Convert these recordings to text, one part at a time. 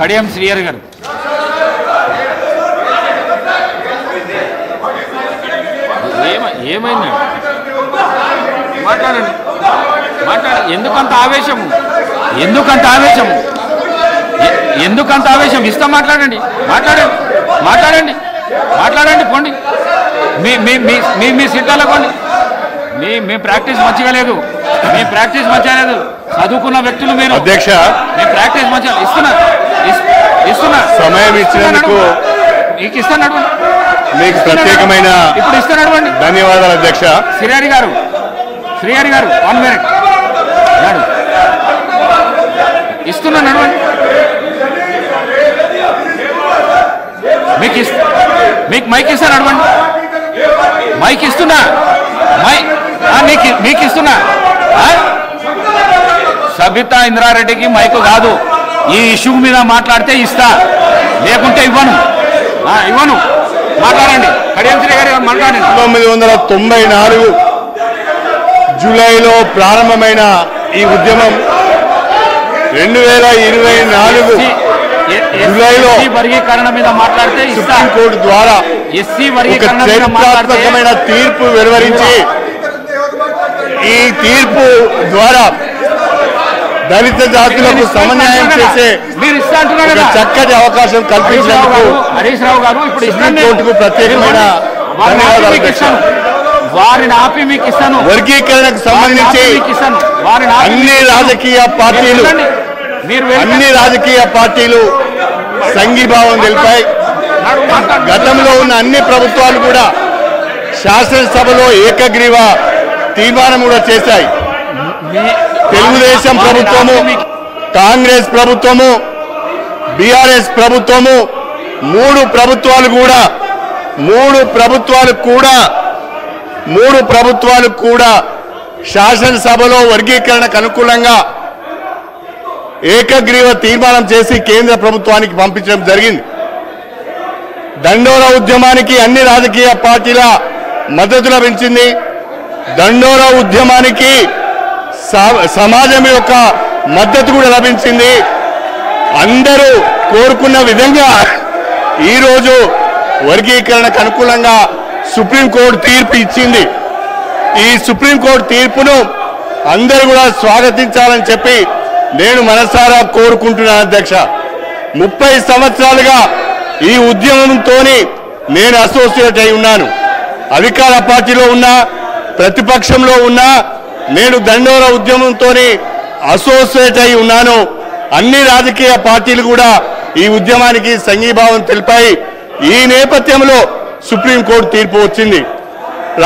కడియం శ్రీహరి గారు ఏమైంది మాట్లాడండి ఎందుకంత ఆవేశము ఎందుకంత ఆవేశం ఇస్తా మాట్లాడండి పోండి మీ సిట్టాల పోండి మీ ప్రాక్టీస్ మంచిగా లేదు చదువుకున్న వ్యక్తులు మీరు అధ్యక్ష మీ ప్రాక్టీస్ మంచిగా ఇస్తున్నా సమయం ఇచ్చినందుకు మీకు ఇస్తున్నాడు మీకు ప్రత్యేకమైన ఇప్పుడు ఇస్తున్నాడు ధన్యవాదాలు అధ్యక్ష. శ్రీహరి గారు 1 minute ఇస్తున్నా నడవండి మీకు మైక్ ఇస్తా నడవండి మైక్ ఇస్తున్నా మీకు ఇస్తున్నా సబితా ఇంద్రారెడ్డికి మైకు కాదు ఈ ఇష్యూ మీద మాట్లాడితే ఇస్తా లేకుంటే ఇవ్వను మాట్లాడండి కడియం శ్రీ గారు మాట్లాడండి 1994 జూలైలో ప్రారంభమైన ఈ ఉద్యమం 2024 జూలైలో వర్గీకరణ మీద మాట్లాడితే సుప్రీంకోర్టు ద్వారా ఎస్సీ వర్గీకరణ చరిత్రాత్మకమైన తీర్పు వెలువరించి ఈ తీర్పు ద్వారా దళిత జాతులకు సమన్వయం చేసే చక్కటి అవకాశం కల్పించినందుకు హరీష్ రావు గారు ఇప్పుడు సుప్రీంకోర్టుకు ప్రత్యేకమైన వారిని ఆపి మీకు ఇస్తాను. వర్గీకరణకు సంబంధించి అన్ని రాజకీయ పార్టీలు సంఘీభావం తెలిపాయి. గతంలో ఉన్న అన్ని ప్రభుత్వాలు కూడా శాసనసభలో ఏకగ్రీవ తీర్మానం కూడా చేశాయి. తెలుగుదేశం ప్రభుత్వము, కాంగ్రెస్ ప్రభుత్వము, బీఆర్ఎస్ ప్రభుత్వము మూడు ప్రభుత్వాలు కూడా శాసనసభలో వర్గీకరణకు అనుకూలంగా ఏకగ్రీవ తీర్మానం చేసి కేంద్ర ప్రభుత్వానికి పంపించడం జరిగింది. దండోరా ఉద్యమానికి అన్ని రాజకీయ పార్టీల మద్దతు లభించింది. దండోరా ఉద్యమానికి సమాజం యొక్క మద్దతు కూడా లభించింది. అందరూ కోరుకున్న విధంగా ఈరోజు వర్గీకరణకు అనుకూలంగా సుప్రీంకోర్టు తీర్పు ఇచ్చింది. ఈ సుప్రీంకోర్టు తీర్పును అందరూ కూడా స్వాగతించాలని చెప్పి నేను మనసారా కోరుకుంటున్నాను అధ్యక్ష. 30 సంవత్సరాలుగా ఈ ఉద్యమంతో నేను అసోసియేట్ అయి ఉన్నాను. అధికార పార్టీలో ఉన్నా, ప్రతిపక్షంలో ఉన్నా నేను దండోరా ఉద్యమంతో అసోసియేట్ అయి ఉన్నాను. అన్ని రాజకీయ పార్టీలు కూడా ఈ ఉద్యమానికి సంఘీభావం తెలిపాయి. ఈ నేపథ్యంలో సుప్రీంకోర్టు తీర్పు వచ్చింది.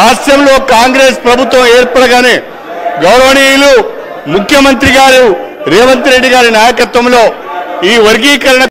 రాష్ట్రంలో కాంగ్రెస్ ప్రభుత్వం ఏర్పడగానే గౌరవనీయులు ముఖ్యమంత్రి గారు రేవంత్ రెడ్డి గారి నాయకత్వంలో ఈ వర్గీకరణ